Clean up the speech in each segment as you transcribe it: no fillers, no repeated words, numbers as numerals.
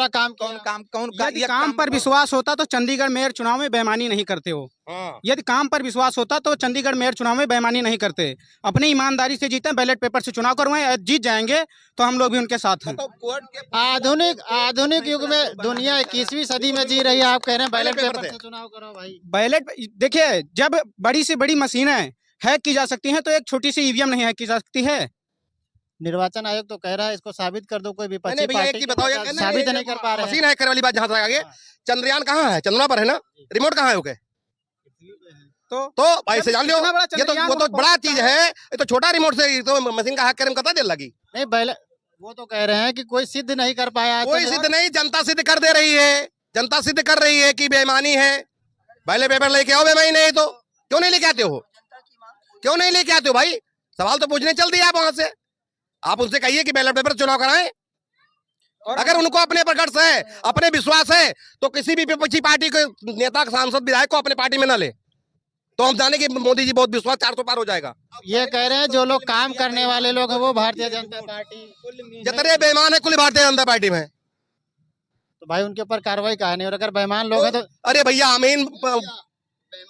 सारा काम कौन काम कौन यदि काम पर विश्वास होता तो चंडीगढ़ मेयर चुनाव में बेईमानी नहीं करते हो। हाँ। यदि काम पर विश्वास होता तो चंडीगढ़ मेयर चुनाव में बेईमानी नहीं करते। अपनी ईमानदारी से जीते, बैलेट पेपर से चुनाव करवाएं, जीत जाएंगे तो हम लोग भी उनके साथ हैं। तो कोर्ट के आधुनिक युग में दुनिया 21वीं सदी में जी रही है, आप कह रहे हैं बैलेट पेपर से चुनाव करो भाई। बैलेट देखिए, जब बड़ी से बड़ी मशीनें हैक की जा सकती हैं तो एक छोटी सी ईवीएम नहीं हैक की जा सकती है। निर्वाचन आयोग तो कह रहा है इसको साबित कर दो, कोई विपक्षी भैया एक पार्टी ही बताओ, साबित नहीं कर पा रहे हैं। मशीन हैक करने वाली बात जहाँ तक आगे, चंद्रयान कहाँ है? चंद्रमा पर है ना, रिमोट कहाँ है? ओके, तो भाई से जान लो, ये तो वो तो बड़ा चीज है, ये तो छोटा रिमोट से तो मशीन का हैक करने में कितना देर लगी? नहीं बैलेट, वो तो कह रहे हैं कि कोई सिद्ध नहीं कर पाया है। कोई सिद्ध नहीं, जनता सिद्ध कर दे रही है, जनता सिद्ध कर रही है कि बेईमानी है। बैलेट पेपर लेके आओ, बेईमानी नहीं तो क्यों नहीं लेके आते हो? क्यों नहीं लेके आते हो भाई? सवाल तो पूछने चल दिया आप वहां से। आप उनसे कहिए कि बैलेट पेपर चुनाव कराएं। और अगर उनको अपने पर गर्व है, अपने विश्वास है, तो किसी भी विपक्षी पार्टी के नेता, सांसद, विधायक को अपने पार्टी में न ले, तो हम जाने कि मोदी जी बहुत विश्वास 400 पार हो जाएगा। ये कह रहे हैं जो लोग काम करने वाले लोग हैं वो भारतीय जनता पार्टी, जितने बेईमान है कुल भारतीय जनता पार्टी में, तो भाई उनके ऊपर कार्रवाई कहा नहीं। और अगर बेईमान लोग हैं तो अरे भैया अमीन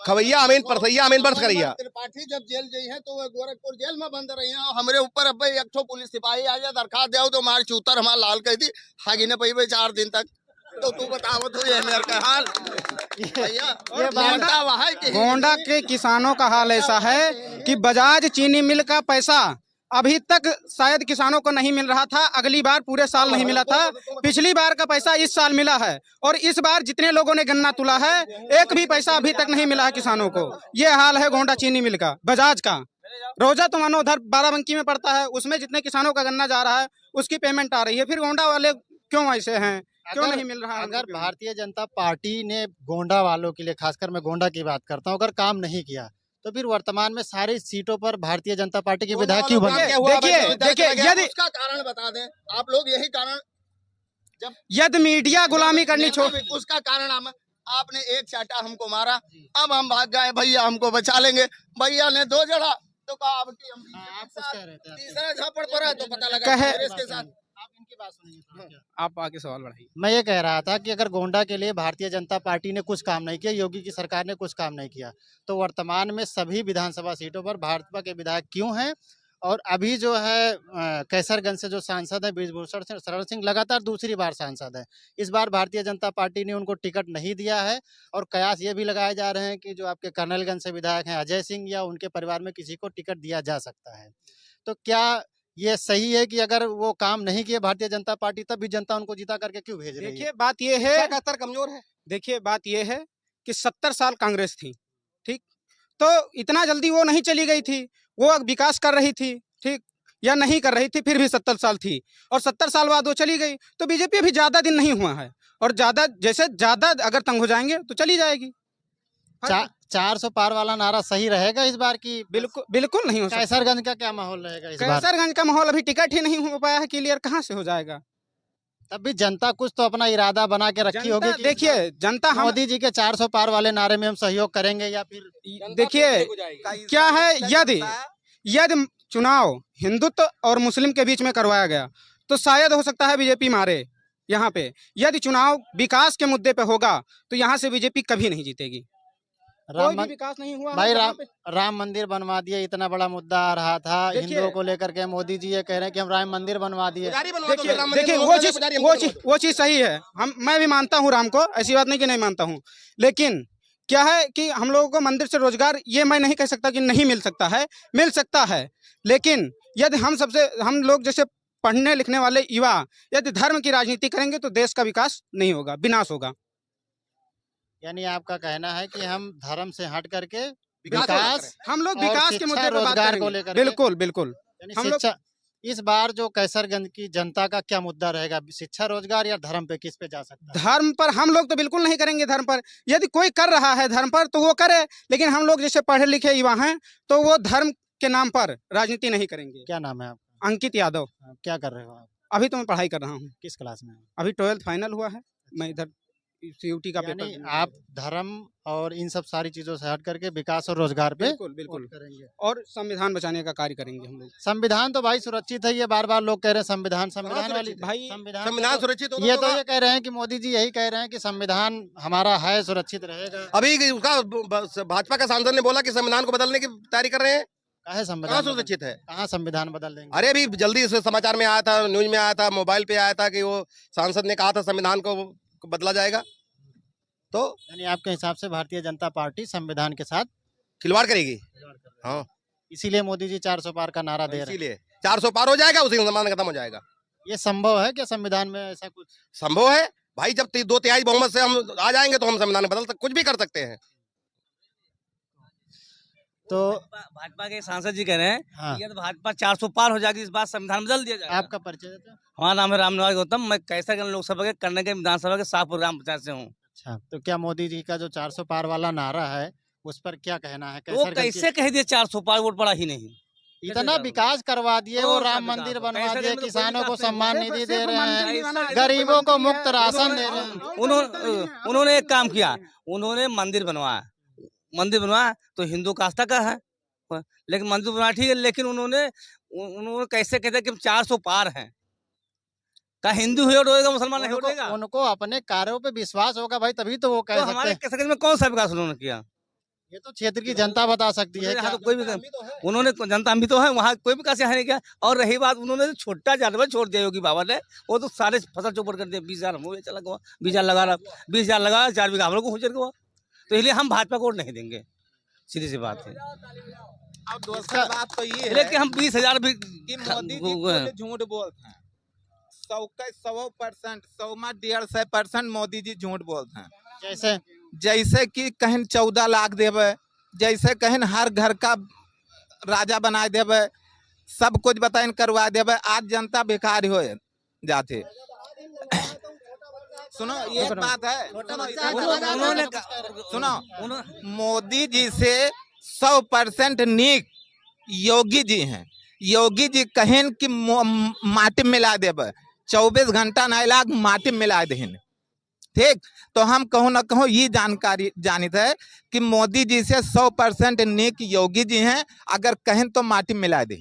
खवैया, अमीन परसैया, अमीन बर्स करिया। त्रिपाठी जब जेल गई है तो वो गोरखपुर जेल में बंद रही है। हमरे ऊपर अब एक ठो पुलिस सिपाही आ जाए, दरखास्त दे तो मार चूतर हमारा लाल कह दी हागी ने पई 4 दिन तक। तो तू बताओ तो ये मेरे का हाल भैया, गोंडा के किसानों का हाल ऐसा है कि बजाज चीनी मिल का पैसा अभी तक शायद किसानों को नहीं मिल रहा था। अगली बार पूरे साल नहीं मिला था, पिछली बार का पैसा इस साल मिला है, और इस बार जितने लोगों ने गन्ना तुला है एक भी पैसा अभी तक नहीं मिला है किसानों को। ये हाल है गोंडा चीनी मिल का, बजाज का। रोजा तो मानो उधर बाराबंकी में पड़ता है, उसमें जितने किसानों का गन्ना जा रहा है उसकी पेमेंट आ रही है, फिर गोंडा वाले क्यों ऐसे हैं, क्यों नहीं मिल रहा है? अगर भारतीय जनता पार्टी ने गोंडा वालों के लिए, खासकर मैं गोंडा की बात करता हूँ, अगर काम नहीं किया तो फिर वर्तमान में सारी सीटों पर भारतीय जनता पार्टी के विधायक क्यों बने? देखिए यदि उसका कारण बता दें आप लोग, यही कारण जब यदि मीडिया गुलामी करनी छोड़, उसका कारण आपने एक चाटा हमको मारा, अब हम भाग गए भैया हमको बचा लेंगे। भैया ने 2 जड़ा तो कहा अब की हम तीसरा झापड़ पड़ा तो पता लगा इसके साथ। आप इनकी बात सुनिए, आप आगे सवाल बढ़ाइए। मैं ये कह रहा था कि अगर गोंडा के लिए भारतीय जनता पार्टी ने कुछ काम नहीं किया, योगी की सरकार ने कुछ काम नहीं किया, तो वर्तमान में सभी विधानसभा सीटों पर भाजपा के विधायक क्यों हैं? और अभी जो है कैसरगंज से जो सांसद है बृजभूषण शरण सिंह लगातार दूसरी बार सांसद है। इस बार भारतीय जनता पार्टी ने उनको टिकट नहीं दिया है, और कयास ये भी लगाए जा रहे हैं कि जो आपके कर्नलगंज से विधायक हैं अजय सिंह या उनके परिवार में किसी को टिकट दिया जा सकता है। तो क्या ये सही है कि अगर वो काम नहीं किए भारतीय जनता पार्टी तब भी जनता उनको जिता करके क्यों भेज रही है? देखिए बात ये है, कमजोर है। देखिए बात ये है कि 70 साल कांग्रेस थी, ठीक, तो इतना जल्दी वो नहीं चली गई थी, वो विकास कर रही थी, ठीक, या नहीं कर रही थी, फिर भी 70 साल थी, और 70 साल बाद वो चली गई। तो बीजेपी अभी ज्यादा दिन नहीं हुआ है, और ज्यादा अगर तंग हो जाएंगे तो चली जाएगी। 400 पार वाला नारा सही रहेगा इस बार की? बिल्कुल नहीं हो सकता। कैसरगंज का क्या माहौल रहेगा इस बार? कैसरगंज का माहौल अभी टिकट ही नहीं हो पाया है क्लियर, कहाँ से हो जाएगा? तब भी जनता कुछ तो अपना इरादा बना के रखी होगी कि देखिए जनता मोदी जी के 400 पार वाले नारे में हम सहयोग करेंगे, या फिर देखिए क्या है, यदि चुनाव हिंदुत्व और मुस्लिम के बीच में करवाया गया तो शायद हो सकता है बीजेपी मारे यहाँ पे। यदि चुनाव विकास के मुद्दे पे होगा तो यहाँ से बीजेपी कभी नहीं जीतेगी। कोई भी विकास नहीं हुआ भाई। राम मंदिर बनवा दिए, इतना बड़ा मुद्दा आ रहा था हिंदुओं को लेकर के, मोदी जी ये कह रहे हैं कि हम राम मंदिर बनवा दिए। देखिए वो चीज सही है, मैं भी मानता हूँ राम को, ऐसी बात नहीं कि नहीं मानता हूँ, लेकिन क्या है कि हम लोगों को मंदिर से रोजगार, ये मैं नहीं कह सकता कि नहीं मिल सकता है, मिल सकता है, लेकिन यदि हम लोग जैसे पढ़ने लिखने वाले युवा यदि धर्म की राजनीति करेंगे तो देश का विकास नहीं होगा, विनाश होगा। यानी आपका कहना है कि हम धर्म से हट करके विकास, हम लोग विकास के मुद्दे पर बात रोजगार को लेकर, बिल्कुल हम लोग इस बार जो कैसरगंज की जनता का क्या मुद्दा रहेगा? शिक्षा, रोजगार या धर्म पे, किस पे जा सकता है? धर्म पर हम लोग तो बिल्कुल नहीं करेंगे। धर्म पर यदि कोई कर रहा है धर्म पर तो वो करे, लेकिन हम लोग जैसे पढ़े लिखे युवा हैं तो वो धर्म के नाम पर राजनीति नहीं करेंगे। क्या नाम है आपका? अंकित यादव। क्या कर रहे हो आप? अभी तो मैं पढ़ाई कर रहा हूँ। किस क्लास में? अभी 12th फाइनल हुआ है, मैं इधर सीयूटी का पेपर यानी देंगे। आप धर्म और इन सब सारी चीजों से हट करके विकास और रोजगार पे बिल्कुल बिल्कुल वोट करेंगे। और संविधान बचाने का कार्य करेंगे हम लोग। संविधान तो भाई सुरक्षित है, ये बार बार लोग कह रहे हैं संविधान संविधान वाली सुरक्षित है? भाई संविधान संविधान तो सुरक्षित होगा ये तो तो होगा। ये कह रहे हैं कि मोदी जी यही कह रहे हैं कि संविधान हमारा है, सुरक्षित रहेगा। अभी उसका भाजपा का सांसद ने बोला कि संविधान को बदलने की तैयारी कर रहे हैं। कहाँ कहाँ संविधान सुरक्षित है? कहाँ संविधान बदल देंगे? अरे अभी जल्दी से समाचार में आया था, न्यूज में आया था, मोबाइल पे आया था कि वो सांसद ने कहा था संविधान को बदला जाएगा। तो यानी आपके हिसाब से भारतीय जनता पार्टी संविधान के साथ खिलवाड़ करेगी। हाँ, इसीलिए मोदी जी 400 पार का नारा दे रहे हैं। इसीलिए 400 पार हो जाएगा, उसी जमाना खत्म हो जाएगा। ये संभव है क्या संविधान में ऐसा कुछ? संभव है भाई, जब 2/3 बहुमत से हम आ जाएंगे तो हम संविधान कुछ भी कर सकते हैं। तो भाजपा के सांसद जी कह रहे हैं हाँ, कि यदि भाजपा 400 पार हो जाएगी इस बार संविधान बदल दिया जाएगा। आपका परिचय देते हैं? हमारा नाम है रामनिवास गौतम, मैं कैसरगंज लोकसभा के करने के विधानसभा के शाहपुर ग्राम पंचायत से हूँ। अच्छा, तो क्या मोदी जी का जो 400 पार वाला नारा है उस पर क्या कहना है? तो वो कैसरगंज की- कैसे कह दिए 400 पार, वोट पड़ा ही नहीं। इतना विकास करवा दिए, वो कौन सा राम विकास? मंदिर कैसरगंज बनवा में दिए, तो कोई किसानों को विकास नहीं सम्मान सिर्फ- निधि दे सिर्फ रहे मंदिर हैं, बनाना है, गरीबों को मुफ्त राशन उन्होंने- दे रहे हैं। उन्होंने एक काम किया, उन्होंने मंदिर बनवाया तो हिंदू का आस्था का है, लेकिन मंदिर बनवाया ठीक है, लेकिन उन्होंने कैसे कहते हैं कि हम 400 पार हैं। का हिंदू ही होगा मुसलमान नहीं होगा? उनको अपने कार्यों पे विश्वास होगा भाई, तभी तो वो तो कह सकते हमारे हैं। कैसरगंज में कौन सा विकास उन्होंने किया? ये तो क्षेत्र की जनता बता सकती है। यहाँ क्या तो कोई भी उन्होंने जनता भी तो है, वहाँ कोई विकास यहाँ नहीं किया। और रही बात, उन्होंने जो छोटा जानवर छोड़ दिया योगी बाबा ने, वो तो सारे फसल चौपट कर दिया। 20,000 हम चला गया, 20,000 लगा रहा, 20,000 लगा 4 बीघा हम लोग को हो जाएगा। तो इसलिए हम भाजपा को वोट नहीं देंगे, सीधी सी बात है। अब दूसरा बात तो ये है लेकिन हम 20,000 भी कि मोदी जी खुद झूठ बोलते हैं। 100% 100% मोदी जी झूठ बोलते हैं। जैसे जैसे कि कहीं 14 लाख देवे, जैसे कहीं हर घर का राजा बना देवे, सब कुछ बताइन करवा देवे। आज जनता भिखारी हो जाते। सुनो ये बात है, सुनो मोदी जी से 100% नीक योगी जी हैं। योगी जी कहें कि माटी मिला देवे, 24 घंटा नहीं लाग माटी मिला देन। ठीक, तो हम कहूँ ना कहूँ ये जानकारी जानित है कि मोदी जी से 100% नीक योगी जी हैं, अगर कहें तो माटी मिला दें।